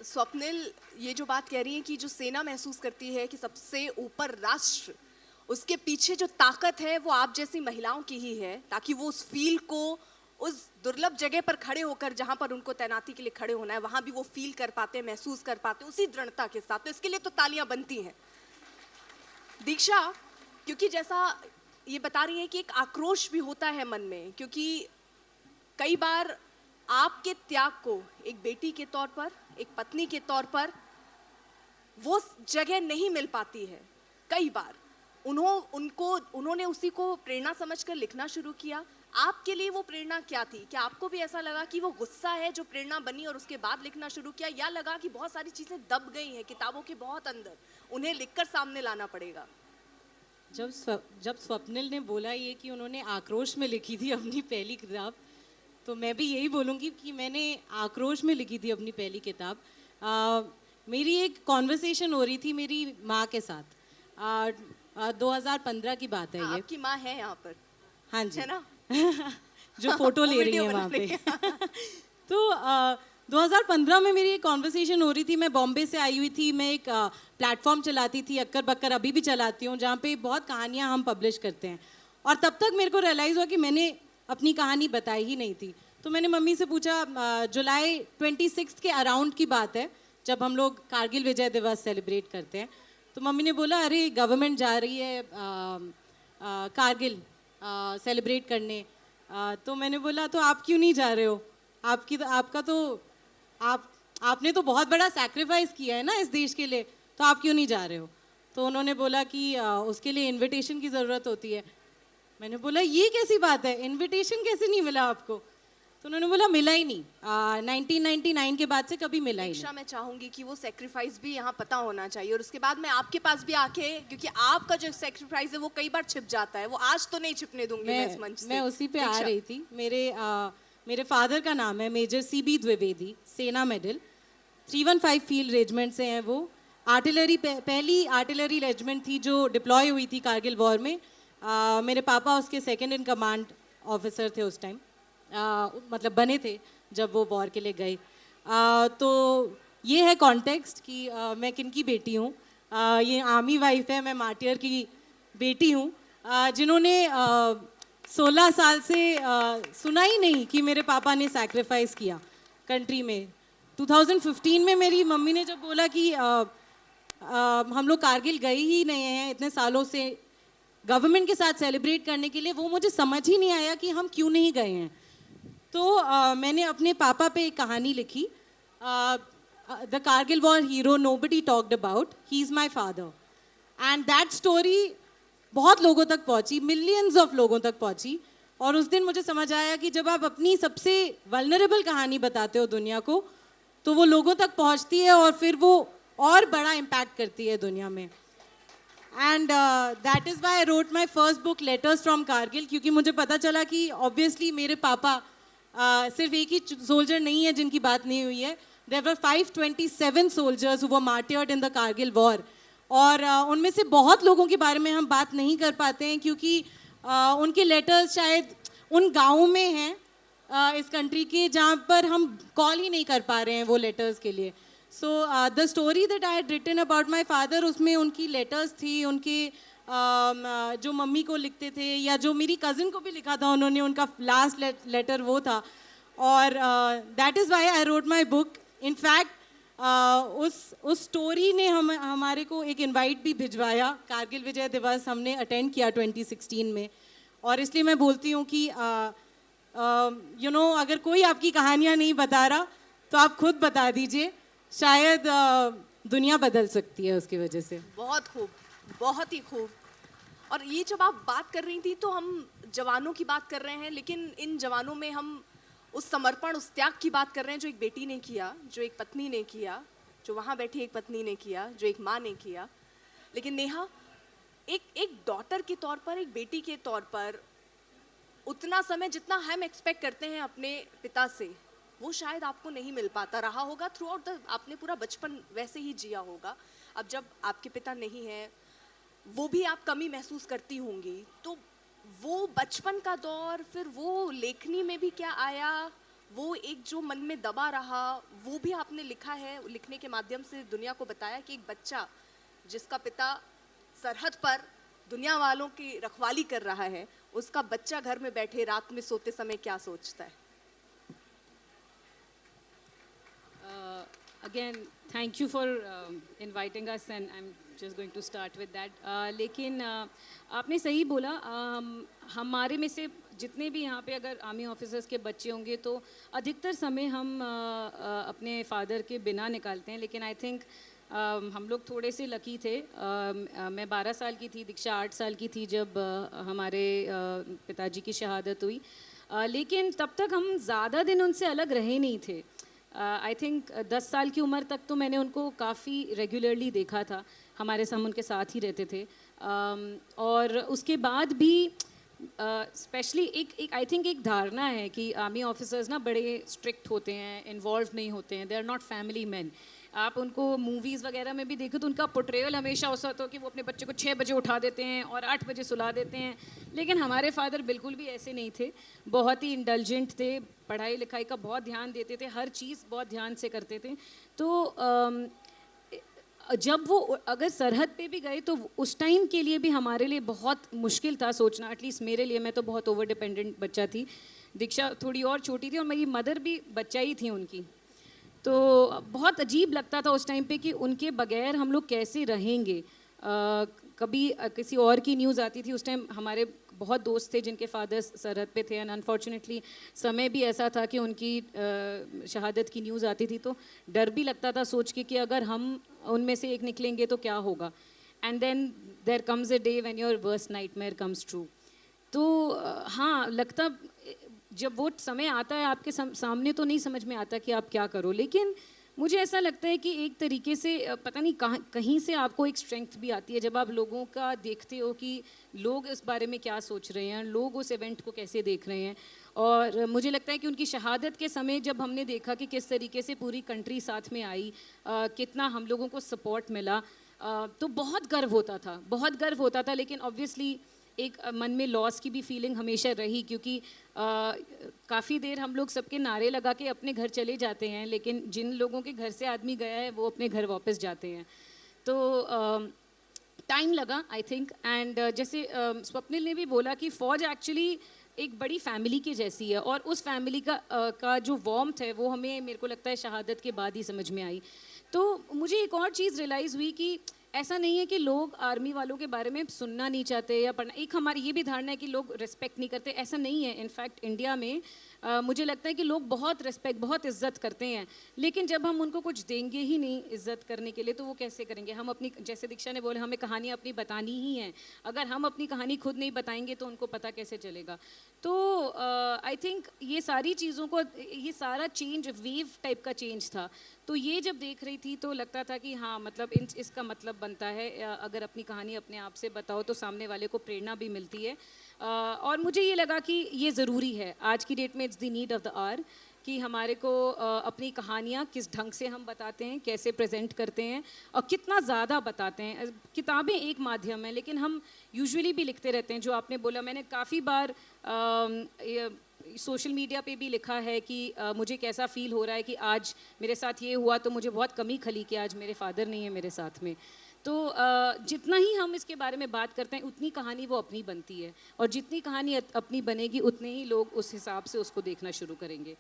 स्वप्निल, ये जो बात कह रही है कि जो सेना महसूस करती है कि सबसे ऊपर राष्ट्र, उसके पीछे जो ताकत है वो आप जैसी महिलाओं की ही है, ताकि वो उस फील को उस दुर्लभ जगह पर खड़े होकर, जहां पर उनको तैनाती के लिए खड़े होना है, वहां भी वो फील कर पाते हैं, महसूस कर पाते हैं उसी दृढ़ता के साथ। तो इसके लिए तो तालियां बनती हैं। दीक्षा, क्योंकि जैसा ये बता रही है कि एक आक्रोश भी होता है मन में, क्योंकि कई बार आपके त्याग को एक बेटी के तौर पर, एक पत्नी के तौर पर वो जगह नहीं मिल पाती है। कई बार उन्होंने उसी को प्रेरणा समझकर लिखना शुरू किया। आपके लिए वो प्रेरणा क्या थी? क्या आपको भी ऐसा लगा कि वो गुस्सा है जो प्रेरणा बनी और उसके बाद लिखना शुरू किया, या लगा कि बहुत सारी चीजें दब गई हैं किताबों के बहुत अंदर, उन्हें लिखकर सामने लाना पड़ेगा? जब स्वप्निल ने बोला ये कि उन्होंने आक्रोश में लिखी थी अपनी पहली किताब, तो मैं भी यही बोलूँगी कि मैंने आक्रोश में लिखी थी अपनी पहली किताब। मेरी एक कॉन्वर्सेशन हो रही थी मेरी माँ के साथ। 2015 की बात है ये। आपकी माँ है यहाँ पर? हाँ जी, है ना? जो फोटो ले रही है वहाँ पे। तो 2015 में मेरी एक कॉन्वर्सेशन हो रही थी। मैं बॉम्बे से आई हुई थी। मैं एक प्लेटफॉर्म चलाती थी, अक्कर बक्कर, अभी भी चलाती हूँ, जहाँ पे बहुत कहानियाँ हम पब्लिश करते हैं। और तब तक मेरे को रियलाइज़ हुआ कि मैंने अपनी कहानी बताई ही नहीं थी। तो मैंने मम्मी से पूछा, जुलाई 26 के अराउंड की बात है, जब हम लोग कारगिल विजय दिवस सेलिब्रेट करते हैं। तो मम्मी ने बोला, अरे गवर्नमेंट जा रही है कारगिल सेलिब्रेट करने। तो मैंने बोला, तो आप क्यों नहीं जा रहे हो? आपने तो बहुत बड़ा सैक्रिफाइस किया है ना इस देश के लिए, तो आप क्यों नहीं जा रहे हो? तो उन्होंने बोला कि उसके लिए इनविटेशन की ज़रूरत होती है। मैंने बोला, ये कैसी बात है, इनविटेशन कैसे नहीं मिला आपको? तो उन्होंने बोला, मिला ही नहीं। 1999 के बाद से कभी मिला ही नहीं। मैं चाहूंगी कि वो सेक्रीफाइस भी यहाँ पता होना चाहिए, और उसके बाद मैं आपके पास भी आके, क्योंकि आपका जो सेक्रीफाइस है वो कई बार छिप जाता है, वो आज तो नहीं छिपने दूंगी मैं इस मंच से। मैं उसी पे आ रही थी। मेरे फादर का नाम है मेजर CB द्विवेदी, सेना मेडल, 315 फील्ड रेजिमेंट से हैं वो। आर्टिलरी, पहली आर्टिलरी रेजिमेंट थी जो डिप्लॉय हुई थी कारगिल वॉर में। मेरे पापा उसके सेकंड इन कमांड ऑफिसर थे उस टाइम, मतलब बने थे जब वो वॉर के लिए गए। तो ये है कॉन्टेक्स्ट कि मैं किनकी बेटी हूँ। ये आर्मी वाइफ है, मैं मार्टियर की बेटी हूँ, जिन्होंने 16 साल से सुना ही नहीं कि मेरे पापा ने सैक्रिफाइस किया कंट्री में। 2015 में मेरी मम्मी ने जब बोला कि हम लोग कारगिल गए ही नहीं हैं इतने सालों से गवर्नमेंट के साथ सेलिब्रेट करने के लिए, वो मुझे समझ ही नहीं आया कि हम क्यों नहीं गए हैं। तो मैंने अपने पापा पे एक कहानी लिखी, the Kargil war hero nobody talked about, he is my father. And that story बहुत लोगों तक पहुंची, मिलियंस ऑफ लोगों तक पहुंची। और उस दिन मुझे समझ आया कि जब आप अपनी सबसे वल्नरेबल कहानी बताते हो दुनिया को, तो वो लोगों तक पहुंचती है और फिर वो और बड़ा इम्पैक्ट करती है दुनिया में। And that is why I wrote my first book letters from Kargil, क्योंकि मुझे पता चला कि ऑब्वियसली मेरे पापा सिर्फ एक ही सोल्जर नहीं है जिनकी बात नहीं हुई है। There were 527 soldiers who were martyred in the Kargil war. और उनमें से बहुत लोगों के बारे में हम बात नहीं कर पाते हैं, क्योंकि उनके लेटर्स शायद उन गाँवों में हैं इस कंट्री के जहाँ पर हम कॉल ही नहीं कर पा रहे हैं वो लेटर्स के लिए। So the story that I had written about my father, उसमें उनकी लेटर्स थी, उनके जो मम्मी को लिखते थे, या जो मेरी कज़न को भी लिखा था उन्होंने, उनका लास्ट लेटर वो था। और that is why I wrote my book. In fact उस स्टोरी ने हमारे को एक इनवाइट भी भिजवाया। कारगिल विजय दिवस हमने अटेंड किया 2016 में। और इसलिए मैं बोलती हूँ कि अगर कोई आपकी कहानियाँ नहीं बता रहा तो आप खुद बता दीजिए, शायद दुनिया बदल सकती है उसकी वजह से। बहुत खूब, बहुत ही खूब। और ये जब आप बात कर रही थी तो हम जवानों की बात कर रहे हैं, लेकिन इन जवानों में हम उस समर्पण, उस त्याग की बात कर रहे हैं जो एक बेटी ने किया, जो एक पत्नी ने किया, जो वहाँ बैठी एक पत्नी ने किया, जो एक माँ ने किया। लेकिन नेहा, एक डॉटर के तौर पर, एक बेटी के तौर पर, उतना समय जितना हम एक्सपेक्ट करते हैं अपने पिता से, वो शायद आपको नहीं मिल पाता रहा होगा थ्रू आउट द, आपने पूरा बचपन वैसे ही जिया होगा। अब जब आपके पिता नहीं है, वो भी आप कमी महसूस करती होंगी, तो वो बचपन का दौर, फिर वो लेखनी में भी क्या आया, वो एक जो मन में दबा रहा, वो भी आपने लिखा है, लिखने के माध्यम से दुनिया को बताया कि एक बच्चा जिसका पिता सरहद पर दुनिया वालों की रखवाली कर रहा है, उसका बच्चा घर में बैठे रात में सोते समय क्या सोचता है। Again, thank you for inviting us and I'm just going to start with that. लेकिन आपने सही बोला, हमारे में से जितने भी यहाँ पे अगर आर्मी ऑफिसर्स के बच्चे होंगे तो अधिकतर समय हम अपने फादर के बिना निकालते हैं, लेकिन आई थिंक हम लोग थोड़े से लकी थे। मैं 12 साल की थी, दीक्षा 8 साल की थी जब हमारे पिताजी की शहादत हुई, लेकिन तब तक हम ज़्यादा दिन उनसे अलग रहे नहीं थे। आई थिंक 10 साल की उम्र तक तो मैंने उनको काफ़ी रेगुलरली देखा था, हमारे हम उनके साथ ही रहते थे। और उसके बाद भी स्पेशली एक आई थिंक एक धारणा है कि आर्मी ऑफिसर्स ना बड़े स्ट्रिक्ट होते हैं, इन्वॉल्व नहीं होते हैं, they are not family man. आप उनको मूवीज़ वगैरह में भी देखो तो उनका पोर्ट्रेयल हमेशा ऐसा होता है कि वो अपने बच्चे को 6 बजे उठा देते हैं और 8 बजे सुला देते हैं, लेकिन हमारे फादर बिल्कुल भी ऐसे नहीं थे, बहुत ही इंडल्जेंट थे, पढ़ाई लिखाई का बहुत ध्यान देते थे, हर चीज़ बहुत ध्यान से करते थे। तो जब वो अगर सरहद पे भी गए तो उस टाइम के लिए भी हमारे लिए बहुत मुश्किल था सोचना, एटलीस्ट मेरे लिए, मैं तो बहुत ओवर डिपेंडेंट बच्चा थी, दीक्षा थोड़ी और छोटी थी और मेरी मदर भी बच्चा ही थी उनकी। तो बहुत अजीब लगता था उस टाइम पे कि उनके बगैर हम लोग कैसे रहेंगे। कभी किसी और की न्यूज़ आती थी, उस टाइम हमारे बहुत दोस्त थे जिनके फादर सरहद पे थे एंड अनफॉर्चुनेटली समय भी ऐसा था कि उनकी शहादत की न्यूज़ आती थी, तो डर भी लगता था सोच के कि अगर हम उनमें से एक निकलेंगे तो क्या होगा। And then there comes a day when your worst nightmare comes true. तो हाँ, लगता जब वो समय आता है आपके सामने तो नहीं समझ में आता कि आप क्या करो, लेकिन मुझे ऐसा लगता है कि एक तरीके से पता नहीं कहीं से आपको एक स्ट्रेंथ भी आती है जब आप लोगों का देखते हो कि लोग इस बारे में क्या सोच रहे हैं, लोग उस इवेंट को कैसे देख रहे हैं। और मुझे लगता है कि उनकी शहादत के समय जब हमने देखा कि किस तरीके से पूरी कंट्री साथ में आई, कितना हम लोगों को सपोर्ट मिला, तो बहुत गर्व होता था, बहुत गर्व होता था। लेकिन ऑब्वियसली एक मन में लॉस की भी फीलिंग हमेशा रही, क्योंकि काफ़ी देर हम लोग सबके नारे लगा के अपने घर चले जाते हैं, लेकिन जिन लोगों के घर से आदमी गया है वो अपने घर वापस जाते हैं। तो टाइम लगा आई थिंक। एंड जैसे स्वप्निल ने भी बोला कि फ़ौज एक्चुअली एक बड़ी फैमिली की जैसी है, और उस फैमिली का जो वार्मथ है वो हमें, मेरे को लगता है, शहादत के बाद ही समझ में आई। तो मुझे एक और चीज़ रियलाइज़ हुई कि ऐसा नहीं है कि लोग आर्मी वालों के बारे में सुनना नहीं चाहते या पढ़ना, एक हमारी ये भी धारणा है कि लोग रिस्पेक्ट नहीं करते, ऐसा नहीं है। इनफैक्ट इंडिया में मुझे लगता है कि लोग बहुत रिस्पेक्ट, बहुत इज्जत करते हैं, लेकिन जब हम उनको कुछ देंगे ही नहीं इज्जत करने के लिए तो वो कैसे करेंगे। हम अपनी, जैसे दीक्षा ने बोला, हमें कहानियाँ अपनी बतानी ही हैं, अगर हम अपनी कहानी खुद नहीं बताएंगे तो उनको पता कैसे चलेगा। तो आई थिंक ये सारी चीज़ों को, ये सारा चेंज वेव टाइप का चेंज था। तो ये जब देख रही थी तो लगता था कि हाँ, मतलब इसका मतलब बनता है, अगर अपनी कहानी अपने आप से बताओ तो सामने वाले को प्रेरणा भी मिलती है। और मुझे ये लगा कि ये ज़रूरी है आज की डेट में, it's the need of the hour, कि हमारे को अपनी कहानियाँ किस ढंग से हम बताते हैं, कैसे प्रेजेंट करते हैं और कितना ज़्यादा बताते हैं। किताबें एक माध्यम है, लेकिन हम यूजुअली भी लिखते रहते हैं। जो आपने बोला, मैंने काफ़ी बार सोशल मीडिया पे भी लिखा है कि मुझे कैसा फ़ील हो रहा है कि आज मेरे साथ ये हुआ तो मुझे बहुत कमी खली कि आज मेरे फादर नहीं है मेरे साथ में। तो जितना ही हम इसके बारे में बात करते हैं उतनी कहानी वो अपनी बनती है, और जितनी कहानी अपनी बनेगी उतने ही लोग उस हिसाब से उसको देखना शुरू करेंगे।